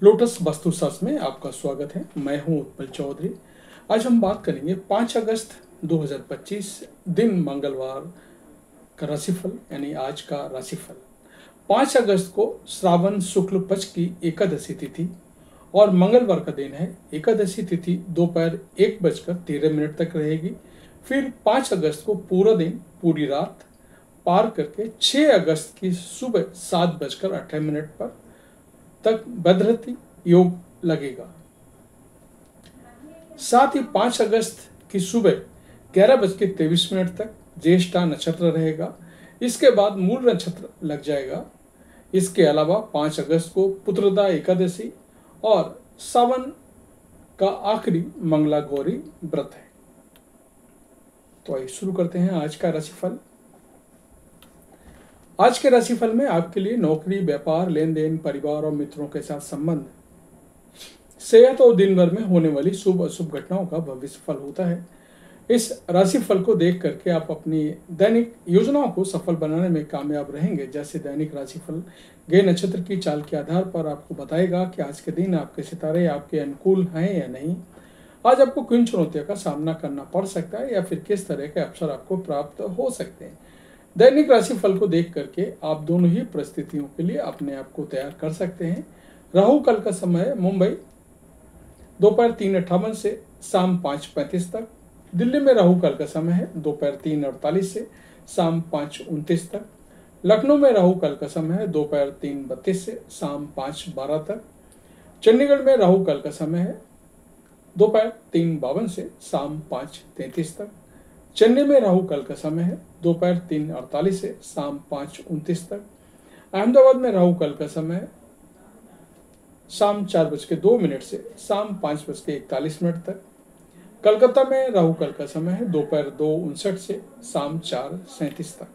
Lotus वास्तुशास्त्र में आपका स्वागत है। मैं हूं उत्पल चौधरी। आज हम बात करेंगे 5 अगस्त 2025 दिन मंगलवार का राशिफल, यानी आज का राशिफल। 5 अगस्त को श्रावण शुक्ल पक्ष की एकादशी तिथि और मंगलवार का दिन है। एकादशी तिथि दोपहर 1:13 तक रहेगी। फिर 5 अगस्त को पूरा दिन, पूरी रात पार करके 6 अगस्त की सुबह 7:18 पर तक बदरती योग लगेगा। साथ ही 5 अगस्त की सुबह 11:23 तक ज्येष्ठा नक्षत्र रहेगा। इसके बाद मूल नक्षत्र लग जाएगा। इसके अलावा 5 अगस्त को पुत्रदा एकादशी और सावन का आखिरी मंगला गौरी व्रत है। तो आइए शुरू करते हैं आज का राशिफल। आज के राशिफल में आपके लिए नौकरी, व्यापार, लेन देन, परिवार और मित्रों के साथ संबंध, सेहत और दिन भर में होने वाली शुभ अशुभ घटनाओं का भविष्यफल होता है। इस राशिफल को देख करके आप अपनी दैनिक योजनाओं को सफल बनाने में कामयाब रहेंगे। जैसे दैनिक राशिफल गए नक्षत्र की चाल के आधार पर आपको बताएगा कि आज के दिन आपके सितारे आपके अनुकूल हैं या नहीं। आज आपको किन चुनौतियों का सामना करना पड़ सकता है या फिर किस तरह के अवसर आपको प्राप्त हो सकते हैं। दैनिक राशिफल को देख करके आप दोनों ही परिस्थितियों के लिए अपने आप को तैयार कर सकते हैं। राहु काल का समय मुंबई दोपहर 3:58 से शाम 5:35 तक। दिल्ली में राहु काल का समय है दोपहर 3:48 से शाम 5:29 तक। लखनऊ में राहु काल का समय है दोपहर 3:32 से शाम 5:12 तक। चंडीगढ़ में राहु काल का समय है दोपहर 3:52 से शाम 5:33 तक। चेन्नई में राहु काल का समय है दोपहर 3:48 से शाम 5:29 तक। अहमदाबाद में राहु काल का समय है शाम 4:02 से शाम 5:41 तक। कलकत्ता में राहु काल का समय है दोपहर 2:59 से शाम 4:37 तक।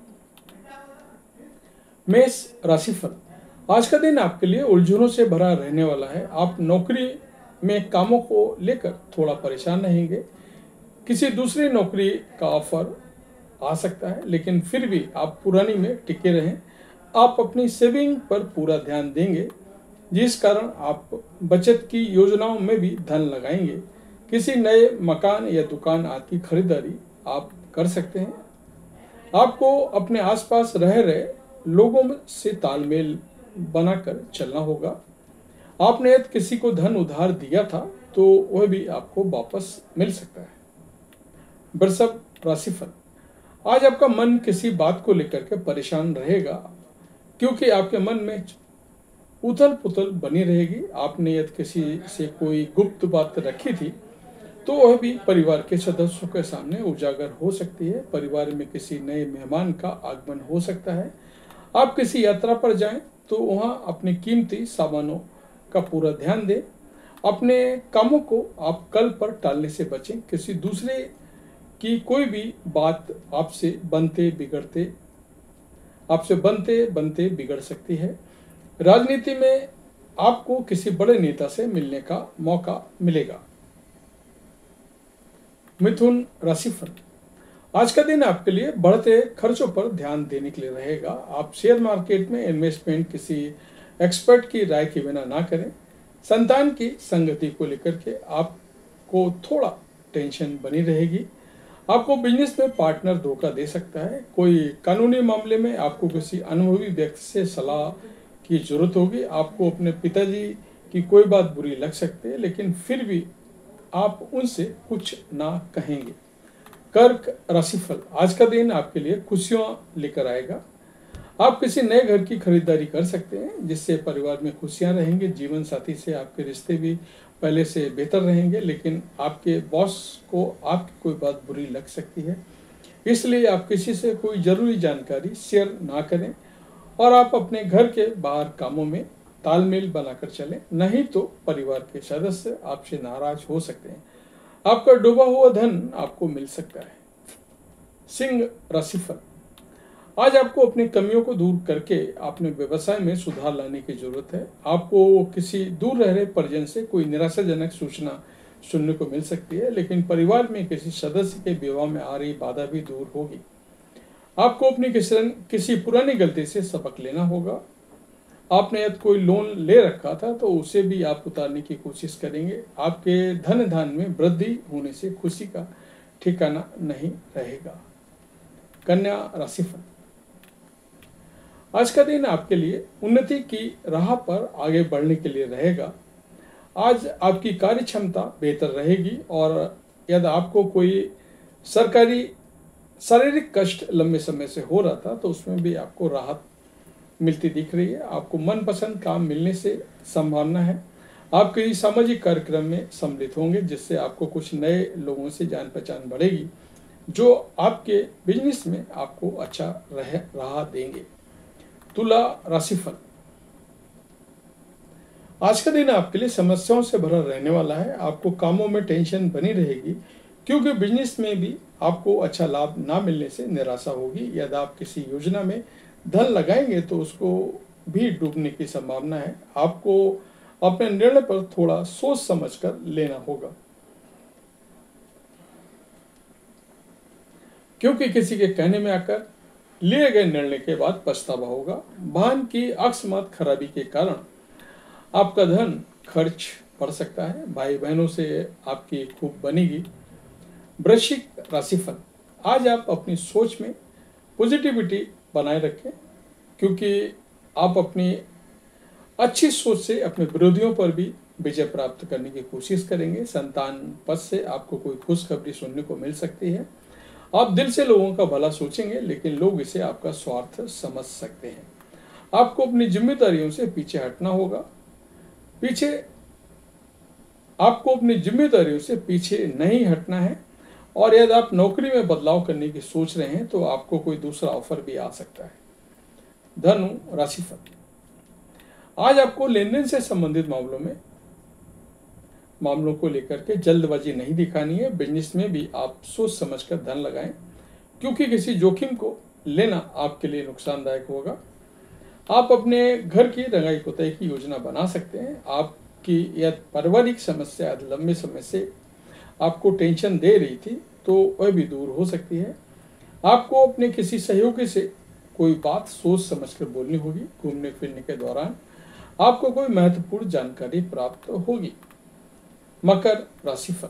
मेष राशिफल। आज का दिन आपके लिए उलझनों से भरा रहने वाला है। आप नौकरी में कामों को लेकर थोड़ा परेशान रहेंगे। किसी दूसरी नौकरी का ऑफर आ सकता है, लेकिन फिर भी आप पुरानी में टिके रहें। आप अपनी सेविंग पर पूरा ध्यान देंगे, जिस कारण आप बचत की योजनाओं में भी धन लगाएंगे। किसी नए मकान या दुकान आदि की खरीदारी आप कर सकते हैं। आपको अपने आसपास रह रहे लोगों से तालमेल बनाकर चलना होगा। आपने यदि किसी को धन उधार दिया था तो वह भी आपको वापस मिल सकता है। वृषभ राशिफल। आज आपका मन किसी बात को लेकर के परेशान रहेगा, क्योंकि आपके मन में उथल पुथल बनी रहेगी। आपने यदि किसी से कोई गुप्त बात रखी थी तो वह भी परिवार के सदस्यों के सामने उजागर हो सकती है। परिवार में किसी नए मेहमान का आगमन हो सकता है। आप किसी यात्रा पर जाएं तो वहां अपने कीमती सामानों का पूरा ध्यान दें। अपने कामों को आप कल पर टालने से बचें। किसी दूसरे की कोई भी बात आपसे बनते बनते बिगड़ सकती है। राजनीति में आपको किसी बड़े नेता से मिलने का मौका मिलेगा। मिथुन राशिफल। आज का दिन आपके लिए बढ़ते खर्चों पर ध्यान देने के लिए रहेगा। आप शेयर मार्केट में इन्वेस्टमेंट किसी एक्सपर्ट की राय के बिना ना करें। संतान की संगति को लेकर के आपको थोड़ा टेंशन बनी रहेगी। आपको बिजनेस में पार्टनर धोखा दे सकता है। कोई कानूनी मामले में आपको किसी अनुभवी व्यक्ति से सलाह की जरूरत होगी। आपको अपने पिताजी की कोई बात बुरी लग सकती है, लेकिन फिर भी आप उनसे कुछ ना कहेंगे। कर्क राशिफल। आज का दिन आपके लिए खुशियां लेकर आएगा। आप किसी नए घर की खरीदारी कर सकते हैं, जिससे परिवार में खुशियां रहेंगे। जीवन साथी से आपके रिश्ते भी पहले से बेहतर रहेंगे, लेकिन आपके बॉस को आपकी कोई बात बुरी लग सकती है। इसलिए आप किसी से कोई जरूरी जानकारी शेयर ना करें और आप अपने घर के बाहर कामों में तालमेल बनाकर चलें, नहीं तो परिवार के सदस्य आपसे नाराज हो सकते हैं। आपका डूबा हुआ धन आपको मिल सकता है। सिंह राशिफल। आज आपको अपनी कमियों को दूर करके अपने व्यवसाय में सुधार लाने की जरूरत है। आपको किसी दूर रह रहे परिजन से कोई निराशाजनक सूचना सुनने को मिल सकती है, लेकिन परिवार में किसी सदस्य के विवाह में आ रही बाधा भी दूर होगी। आपको अपनी किसी पुरानी गलती से सबक लेना होगा। आपने यदि कोई लोन ले रखा था तो उसे भी आप उतारने की कोशिश करेंगे। आपके धन में वृद्धि होने से खुशी का ठिकाना नहीं रहेगा। कन्या राशिफल, आज का दिन आपके लिए उन्नति की राह पर आगे बढ़ने के लिए रहेगा। आज आपकी कार्य क्षमता बेहतर रहेगी और यदि आपको कोई शारीरिक कष्ट लंबे समय से हो रहा था तो उसमें भी आपको राहत मिलती दिख रही है। आपको मनपसंद काम मिलने से संभावना है। आप किसी सामाजिक कार्यक्रम में सम्मिलित होंगे जिससे आपको कुछ नए लोगों से जान पहचान बढ़ेगी जो आपके बिजनेस में आपको अच्छा राह देंगे। तुला राशिफल, आज का दिन आपके लिए समस्याओं से भरा रहने वाला है। आपको कामों में टेंशन बनी रहेगी क्योंकि बिजनेस में भी आपको अच्छा लाभ ना मिलने से निराशा होगी। यदि आप किसी योजना में धन लगाएंगे तो उसको भी डूबने की संभावना है। आपको अपने निर्णय पर थोड़ा सोच समझकर लेना होगा क्योंकि किसी के कहने में आकर लिए गए निर्णय के बाद पछतावा होगा। वाहन की अकस्मात खराबी के कारण आपका धन खर्च पड़ सकता है। भाई बहनों से आपकी खूब बनेगी। वृश्चिक राशिफल, आज आप अपनी सोच में पॉजिटिविटी बनाए रखें क्योंकि आप अपनी अच्छी सोच से अपने विरोधियों पर भी विजय प्राप्त करने की कोशिश करेंगे। संतान पद से आपको कोई खुशखबरी सुनने को मिल सकती है। आप दिल से लोगों का भला सोचेंगे लेकिन लोग इसे आपका स्वार्थ समझ सकते हैं। आपको अपनी जिम्मेदारियों से पीछे हटना होगा। आपको अपनी जिम्मेदारियों से पीछे नहीं हटना है और यदि आप नौकरी में बदलाव करने की सोच रहे हैं तो आपको कोई दूसरा ऑफर भी आ सकता है। धनु राशिफल, आज आपको लेन देन से संबंधित मामलों को लेकर के जल्दबाजी नहीं दिखानी है। बिजनेस में भी आप सोच समझकर धन लगाएं क्योंकि किसी जोखिम को लेना आपके लिए नुकसानदायक होगा। आप अपने घर की रंगाई पुताई की योजना बना सकते हैं। आपकी यह पारिवारिक समस्या लंबे समय से आपको टेंशन दे रही थी तो वह भी दूर हो सकती है। आपको अपने किसी सहयोगी से कोई बात सोच समझकर बोलनी होगी। घूमने फिरने के दौरान आपको कोई महत्वपूर्ण जानकारी प्राप्त होगी। मकर राशिफल,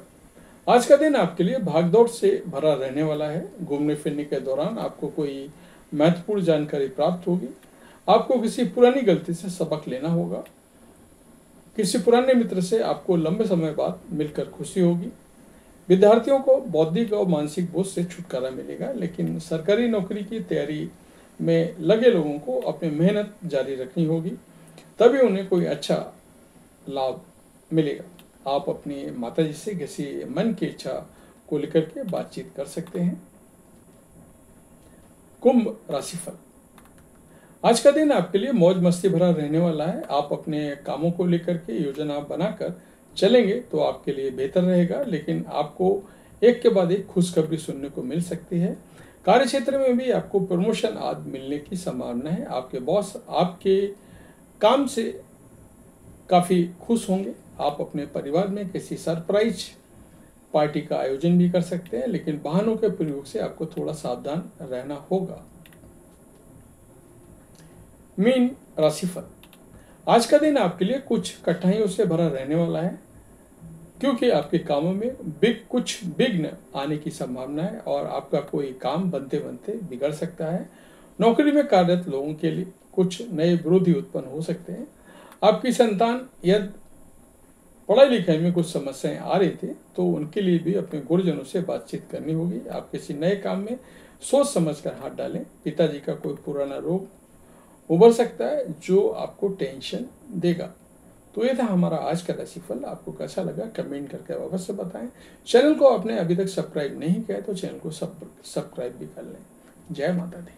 आज का दिन आपके लिए भागदौड़ से भरा रहने वाला है। घूमने फिरने के दौरान आपको कोई महत्वपूर्ण जानकारी प्राप्त होगी। आपको किसी पुरानी गलती से सबक लेना होगा। किसी पुराने मित्र से आपको लंबे समय बाद मिलकर खुशी होगी। विद्यार्थियों को बौद्धिक और मानसिक बोझ से छुटकारा मिलेगा लेकिन सरकारी नौकरी की तैयारी में लगे लोगों को अपनी मेहनत जारी रखनी होगी तभी उन्हें कोई अच्छा लाभ मिलेगा। आप अपनी माताजी से किसी मन की इच्छा को लेकर के बातचीत कर सकते हैं। कुंभ राशिफल, आज का दिन आपके लिए मौज मस्ती भरा रहने वाला है। आप अपने कामों को लेकर के योजना बनाकर चलेंगे तो आपके लिए बेहतर रहेगा लेकिन आपको एक के बाद एक खुशखबरी सुनने को मिल सकती है। कार्य क्षेत्र में भी आपको प्रमोशन आदि मिलने की संभावना है। आपके बॉस आपके काम से काफ़ी खुश होंगे। आप अपने परिवार में किसी सरप्राइज पार्टी का आयोजन भी कर सकते हैं लेकिन वाहनों के प्रयोग से आपको थोड़ा सावधान रहना होगा। मीन राशिफल, आज का दिन आपके लिए कुछ कठिनाइयों से भरा रहने वाला है क्योंकि आपके कामों में कुछ विघ्न आने की संभावना है और आपका कोई काम बनते बनते बिगड़ सकता है। नौकरी में कार्यरत लोगों के लिए कुछ नए विरोधी उत्पन्न हो सकते हैं। आपकी संतान यदि पढ़ाई लिखाई में कुछ समस्याएं आ रही थी तो उनके लिए भी अपने गुरुजनों से बातचीत करनी होगी। आप किसी नए काम में सोच समझकर हाथ डालें। पिताजी का कोई पुराना रोग उभर सकता है जो आपको टेंशन देगा। तो ये था हमारा आज का राशिफल। आपको कैसा लगा कमेंट करके अवश्य बताएं। चैनल को आपने अभी तक सब्सक्राइब नहीं किया तो चैनल को सब्सक्राइब भी कर लें। जय माता दी।